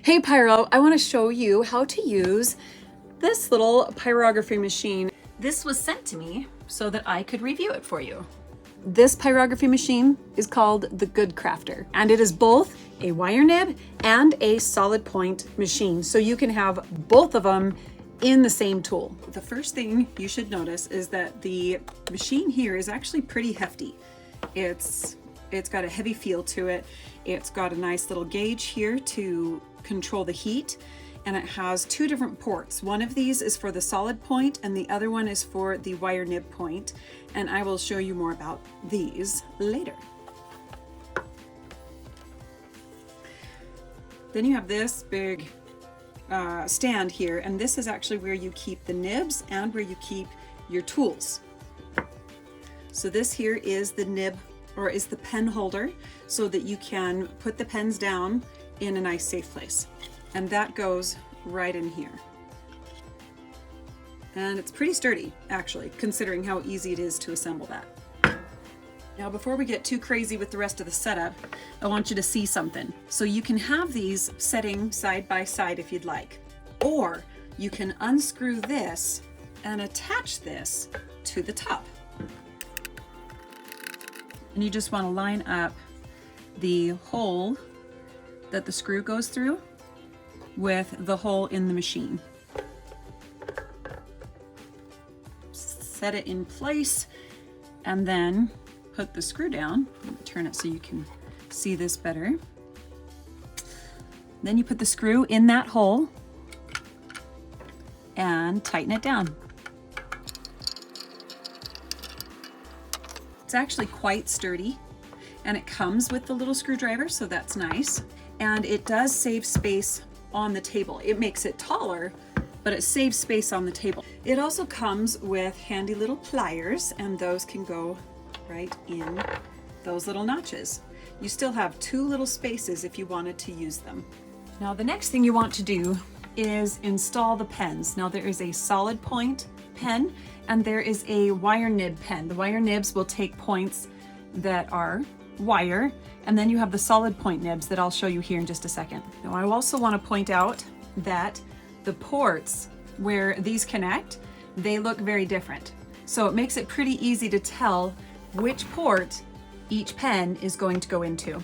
Hey Pyro, I want to show you how to use this little pyrography machine. This was sent to me so that I could review it for you. This pyrography machine is called the Goodcrafter, and it is both a wire nib and a solid point machine, so you can have both of them in the same tool. The first thing you should notice is that the machine here is actually pretty hefty. It's got a heavy feel to it. It's got a nice little gauge here to control the heat, and it has two different ports. One of these is for the solid point and the other one is for the wire nib point, and I will show you more about these later. Then you have this big stand here, and this is actually where you keep the nibs and where you keep your tools. So this here is the nib, or is the pen holder, so that you can put the pens down in a nice safe place. And that goes right in here. And it's pretty sturdy, actually, considering how easy it is to assemble that. Now, before we get too crazy with the rest of the setup, I want you to see something. So you can have these setting side by side if you'd like, or you can unscrew this and attach this to the top. And you just want to line up the hole that the screw goes through with the hole in the machine. Set it in place and then put the screw down. Turn it so you can see this better. Then you put the screw in that hole and tighten it down. It's actually quite sturdy, and it comes with the little screwdriver, so that's nice. And it does save space on the table. It makes it taller, but it saves space on the table. It also comes with handy little pliers, and those can go right in those little notches. You still have two little spaces if you wanted to use them. Now, the next thing you want to do is install the pens. Now, there is a solid point pen and there is a wire nib pen. The wire nibs will take points that are wire, and then you have the solid point nibs that I'll show you here in just a second. Now, I also want to point out that the ports where these connect, they look very different. So it makes it pretty easy to tell which port each pen is going to go into.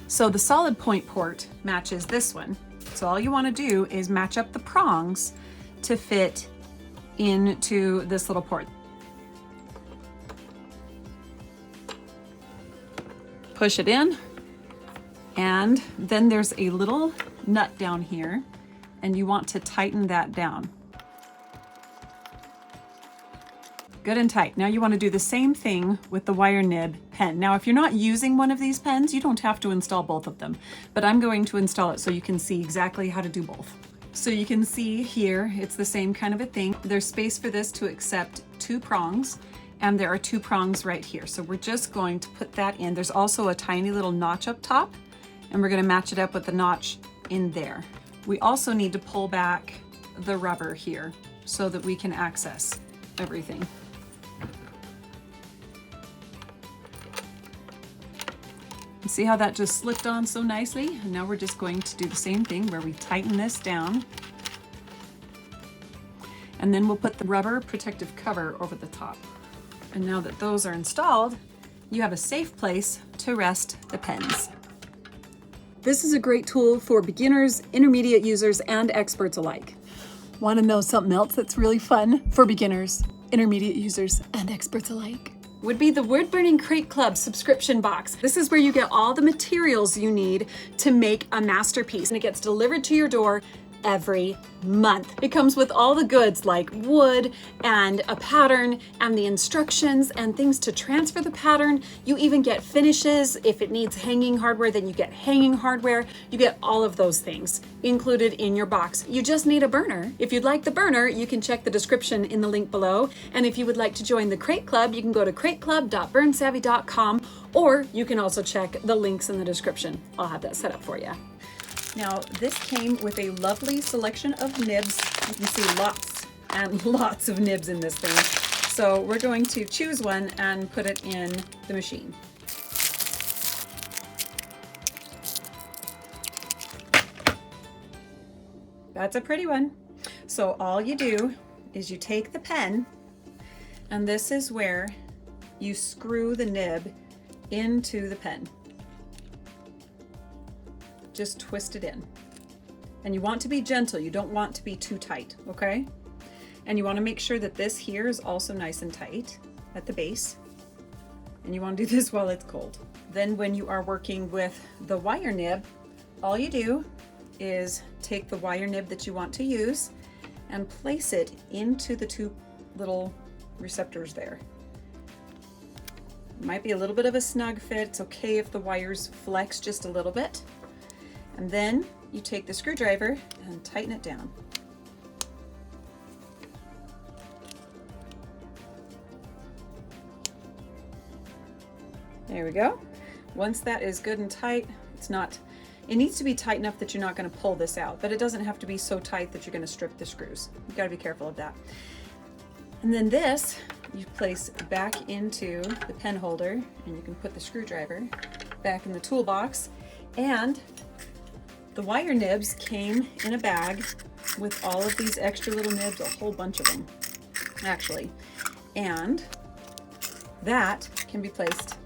So the solid point port matches this one. So all you want to do is match up the prongs to fit into this little port. Push it in, and then there's a little nut down here, and you want to tighten that down. Good and tight. Now you want to do the same thing with the wire nib pen. Now, if you're not using one of these pens, you don't have to install both of them, but I'm going to install it so you can see exactly how to do both. So you can see here, it's the same kind of a thing. There's space for this to accept two prongs, and there are two prongs right here. So we're just going to put that in. There's also a tiny little notch up top, and we're going to match it up with the notch in there. We also need to pull back the rubber here so that we can access everything. See how that just slipped on so nicely? And now we're just going to do the same thing where we tighten this down. And then we'll put the rubber protective cover over the top. And now that those are installed, you have a safe place to rest the pens. This is a great tool for beginners, intermediate users, and experts alike. Want to know something else that's really fun for beginners, intermediate users, and experts alike? Would be the Woodburning Crate Club subscription box. This is where you get all the materials you need to make a masterpiece, and it gets delivered to your door every month. It comes with all the goods like wood and a pattern and the instructions and things to transfer the pattern. You even get finishes. If it needs hanging hardware, then you get hanging hardware. You get all of those things included in your box. You just need a burner. If you'd like the burner, you can check the description in the link below. And if you would like to join the Crate Club, you can go to crateclub.burnsavvy.com, or you can also check the links in the description. I'll have that set up for you. Now, this came with a lovely selection of nibs. You can see lots and lots of nibs in this thing. So we're going to choose one and put it in the machine. That's a pretty one. So all you do is you take the pen, and this is where you screw the nib into the pen. Just twist it in. And you want to be gentle, you don't want to be too tight, okay? And you want to make sure that this here is also nice and tight at the base. And you want to do this while it's cold. Then when you are working with the wire nib, all you do is take the wire nib that you want to use and place it into the two little receptors there. It might be a little bit of a snug fit. It's okay if the wires flex just a little bit. And then you take the screwdriver and tighten it down. There we go. Once that is good and tight, it needs to be tight enough that you're not going to pull this out, but it doesn't have to be so tight that you're going to strip the screws. You've got to be careful of that. And then this you place back into the pen holder, and you can put the screwdriver back in the toolbox. And the wire nibs came in a bag with all of these extra little nibs, a whole bunch of them actually, and that can be placed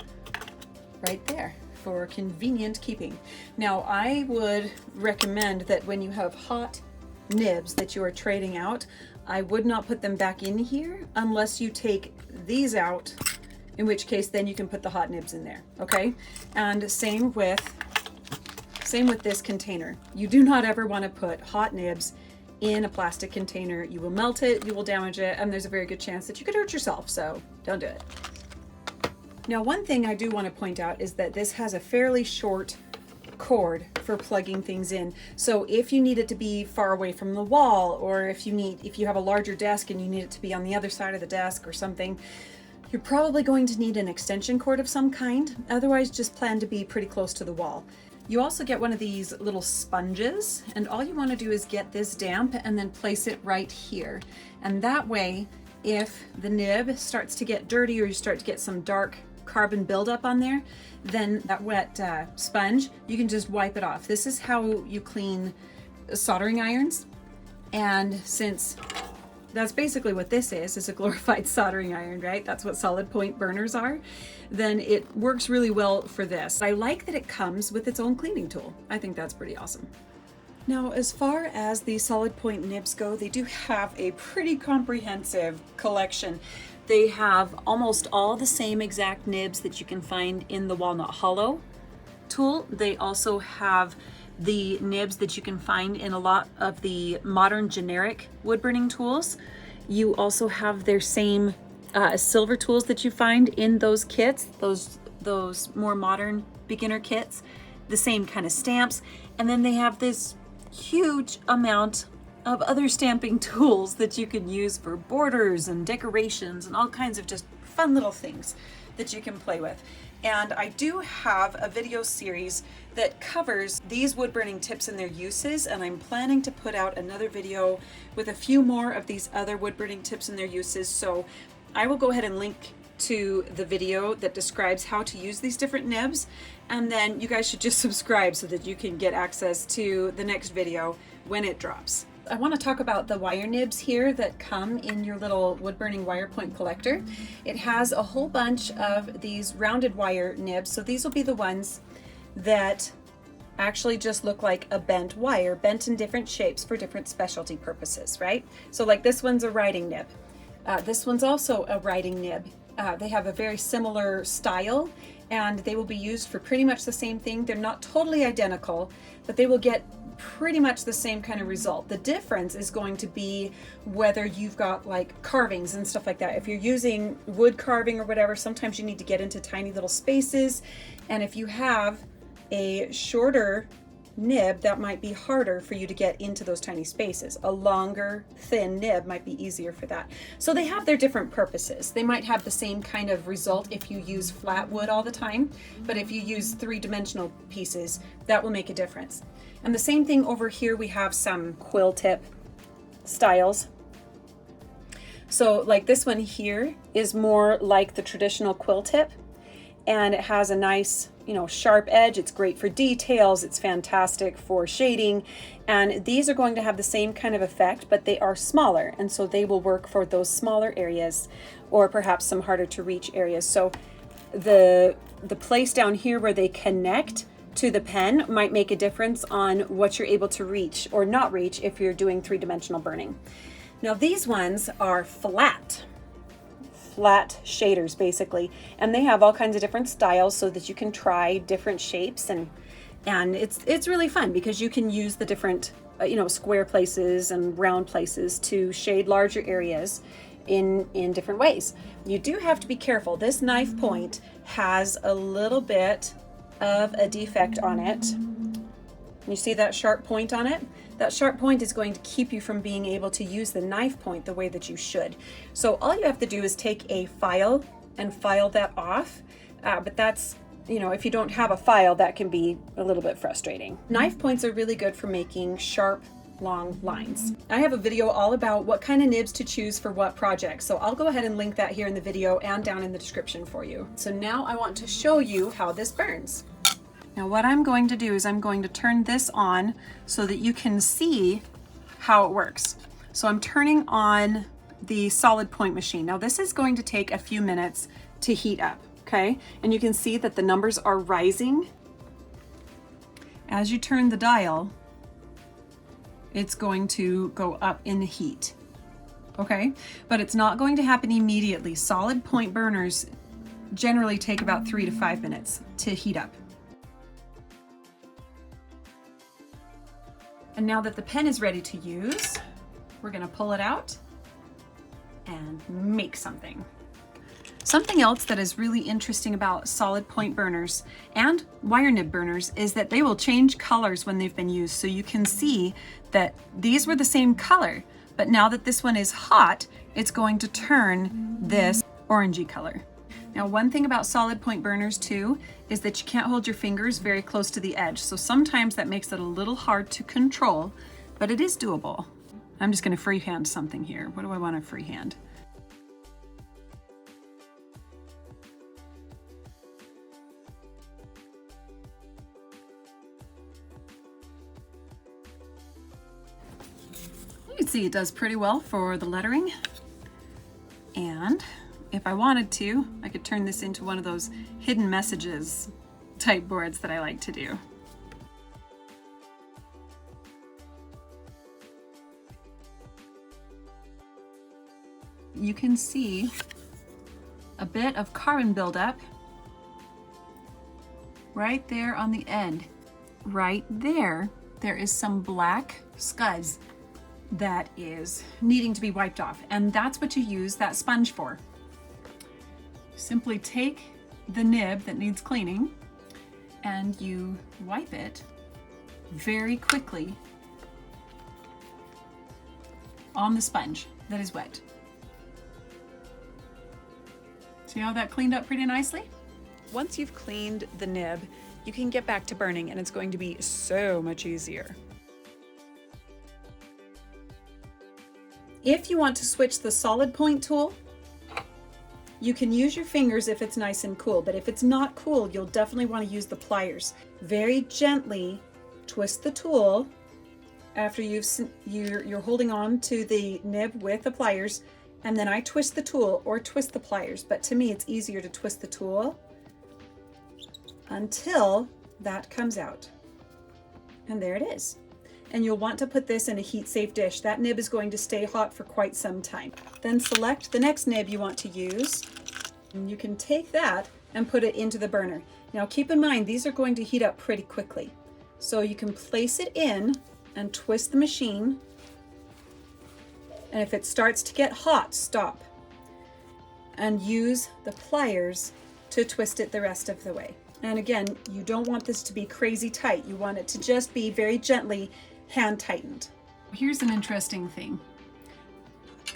right there for convenient keeping. Now I would recommend that when you have hot nibs that you are trading out, I would not put them back in here unless you take these out, in which case then you can put the hot nibs in there, okay? And same with this container. You do not ever want to put hot nibs in a plastic container. You will melt it, you will damage it, and there's a very good chance that you could hurt yourself, so don't do it. Now, one thing I do want to point out is that this has a fairly short cord for plugging things in. So if you need it to be far away from the wall, or if you have a larger desk and you need it to be on the other side of the desk or something, you're probably going to need an extension cord of some kind. Otherwise, just plan to be pretty close to the wall. You also get one of these little sponges, and all you want to do is get this damp and then place it right here. And that way, if the nib starts to get dirty or you start to get some dark carbon buildup on there, then that wet sponge, you can just wipe it off. This is how you clean soldering irons. And since that's basically what this is a glorified soldering iron, right? That's what solid point burners are. Then it works really well for this. I like that it comes with its own cleaning tool. I think that's pretty awesome. Now, as far as the solid point nibs go, they do have a pretty comprehensive collection. They have almost all the same exact nibs that you can find in the walnut hollow tool. They also have the nibs that you can find in a lot of the modern generic wood burning tools. You also have their same silver tools that you find in those kits, those more modern beginner kits, the same kind of stamps. And then they have this huge amount of other stamping tools that you can use for borders and decorations and all kinds of just fun little things that you can play with. And I do have a video series that covers these wood burning tips and their uses, and I'm planning to put out another video with a few more of these other wood burning tips and their uses. So I will go ahead and link to the video that describes how to use these different nibs, and then you guys should just subscribe so that you can get access to the next video when it drops. I want to talk about the wire nibs here that come in your little wood burning wire point collector. It has a whole bunch of these rounded wire nibs, so these will be the ones that actually just look like a bent wire, bent in different shapes for different specialty purposes, right? So like this one's a writing nib. This one's also a writing nib. They have a very similar style, and they will be used for pretty much the same thing. They're not totally identical, but they will get pretty much the same kind of result. The difference is going to be whether you've got like carvings and stuff like that. If you're using wood carving or whatever, sometimes you need to get into tiny little spaces, and if you have a shorter nib, that might be harder for you to get into those tiny spaces. A longer, thin nib might be easier for that. So they have their different purposes. They might have the same kind of result if you use flat wood all the time, but if you use three-dimensional pieces, that will make a difference. And the same thing over here, we have some quill tip styles. So like this one here is more like the traditional quill tip, and it has a nice, you know, sharp edge. It's great for details. It's fantastic for shading. And these are going to have the same kind of effect, but they are smaller. And so they will work for those smaller areas or perhaps some harder to reach areas. So the place down here where they connect to the pen might make a difference on what you're able to reach or not reach if you're doing three-dimensional burning. Now these ones are flat shaders basically, and they have all kinds of different styles so that you can try different shapes, and it's really fun because you can use the different you know, square places and round places to shade larger areas in different ways. You do have to be careful. This knife point has a little bit of a defect on it. You see that sharp point on it? That sharp point is going to keep you from being able to use the knife point the way that you should. So all you have to do is take a file and file that off. But that's, you know, if you don't have a file, that can be a little bit frustrating. Knife points are really good for making sharp, long lines. I have a video all about what kind of nibs to choose for what project, so I'll go ahead and link that here in the video and down in the description for you. So now I want to show you how this burns. Now what I'm going to do is I'm going to turn this on so that you can see how it works. So I'm turning on the solid point machine. Now this is going to take a few minutes to heat up, okay? And you can see that the numbers are rising. As you turn the dial, it's going to go up in the heat, okay? But it's not going to happen immediately. Solid point burners generally take about 3 to 5 minutes to heat up. And now that the pen is ready to use, we're gonna pull it out and make something. Something else that is really interesting about solid point burners and wire nib burners is that they will change colors when they've been used. So you can see that these were the same color, but now that this one is hot, it's going to turn this orangey color. Now, one thing about solid point burners too is that you can't hold your fingers very close to the edge. So sometimes that makes it a little hard to control, but it is doable. I'm just gonna freehand something here. What do I want to freehand? You can see it does pretty well for the lettering. And if I wanted to, I could turn this into one of those hidden messages type boards that I like to do. You can see a bit of carbon buildup right there on the end. Right there, there is some black scuds that is needing to be wiped off, and that's what you use that sponge for. Simply take the nib that needs cleaning and you wipe it very quickly on the sponge that is wet. See how that cleaned up pretty nicely? Once you've cleaned the nib, you can get back to burning and it's going to be so much easier. If you want to switch the solid point tool, you can use your fingers if it's nice and cool, but if it's not cool, you'll definitely want to use the pliers. Very gently twist the tool after you're holding on to the nib with the pliers, and then I twist the tool or twist the pliers, but to me it's easier to twist the tool until that comes out. And there it is. And you'll want to put this in a heat-safe dish. That nib is going to stay hot for quite some time. Then select the next nib you want to use, and you can take that and put it into the burner. Now keep in mind, these are going to heat up pretty quickly. So you can place it in and twist the machine, and if it starts to get hot, stop. And use the pliers to twist it the rest of the way. And again, you don't want this to be crazy tight. You want it to just be very gently hand tightened. Here's an interesting thing.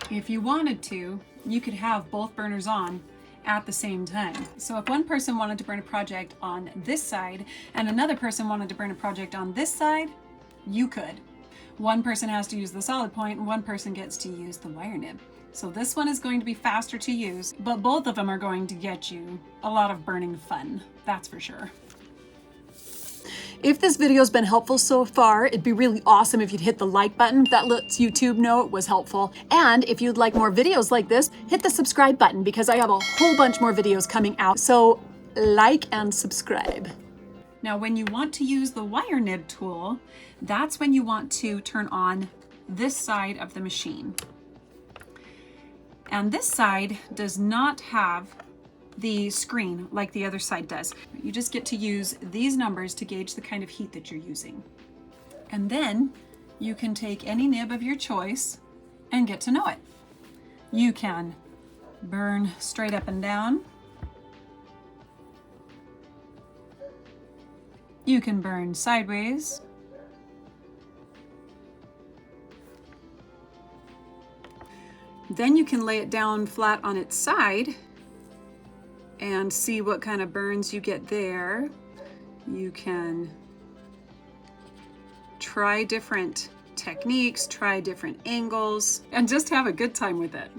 If you wanted to, you could have both burners on at the same time. So if one person wanted to burn a project on this side and another person wanted to burn a project on this side, you could. one person has to use the solid point and one person gets to use the wire nib. So this one is going to be faster to use, but both of them are going to get you a lot of burning fun, that's for sure. If this video has been helpful so far, it'd be really awesome if you'd hit the like button. That lets YouTube know it was helpful. And if you'd like more videos like this, hit the subscribe button because I have a whole bunch more videos coming out. So like and subscribe. Now, when you want to use the wire nib tool, that's when you want to turn on this side of the machine. And this side does not have the screen like the other side does. You just get to use these numbers to gauge the kind of heat that you're using. And then you can take any nib of your choice and get to know it. You can burn straight up and down. You can burn sideways. Then you can lay it down flat on its side and see what kind of burns you get there. You can try different techniques, try different angles, and just have a good time with it.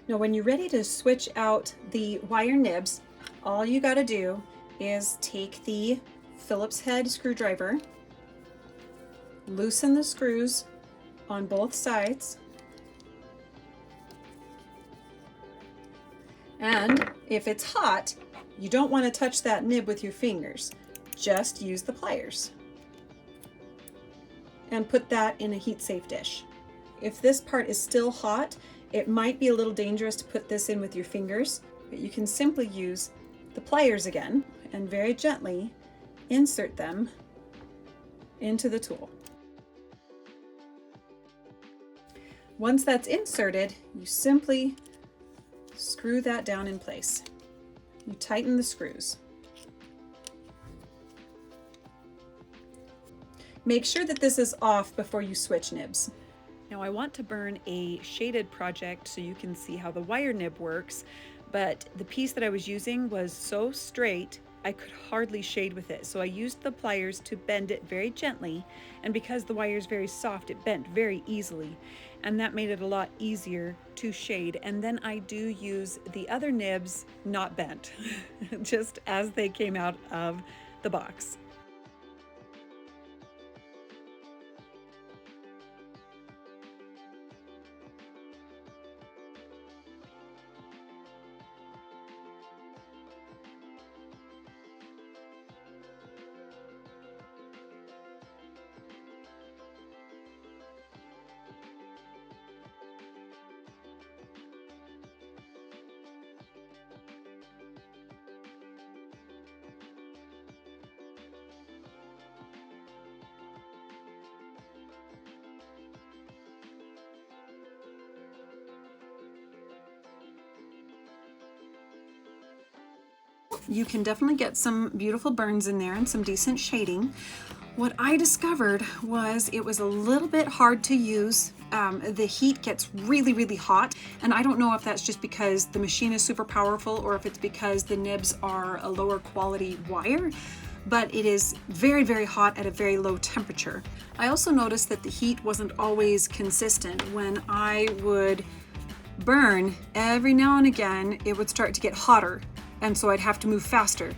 Now, when you're ready to switch out the wire nibs, all you gotta do is take the Phillips head screwdriver, loosen the screws on both sides, and if it's hot, you don't want to touch that nib with your fingers. Just use the pliers and put that in a heat-safe dish. If this part is still hot, it might be a little dangerous to put this in with your fingers, but you can simply use the pliers again and very gently insert them into the tool. Once that's inserted, you simply screw that down in place. You tighten the screws. Make sure that this is off before you switch nibs. Now, I want to burn a shaded project so you can see how the wire nib works, but the piece that I was using was so straight I could hardly shade with it. So I used the pliers to bend it very gently, and because the wire is very soft, it bent very easily, and that made it a lot easier to shade. And then I do use the other nibs not bent, just as they came out of the box. You can definitely get some beautiful burns in there and some decent shading. What I discovered was it was a little bit hard to use. The heat gets really, really hot, and I don't know if that's just because the machine is super powerful or if it's because the nibs are a lower quality wire, but it is very, very hot at a very low temperature. I also noticed that the heat wasn't always consistent. When I would burn, every now and again, it would start to get hotter, and so I'd have to move faster,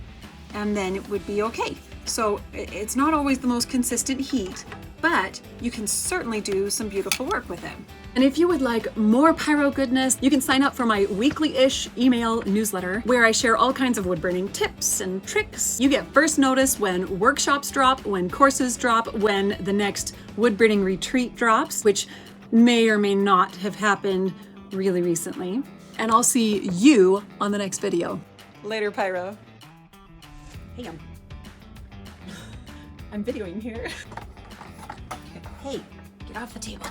and then it would be okay. So it's not always the most consistent heat, but you can certainly do some beautiful work with it. And if you would like more pyro goodness, you can sign up for my weekly-ish email newsletter where I share all kinds of wood burning tips and tricks. You get first notice when workshops drop, when courses drop, when the next wood burning retreat drops, which may or may not have happened really recently. And I'll see you on the next video. Later, Pyro. Hey, I'm videoing here. Hey, get off the table.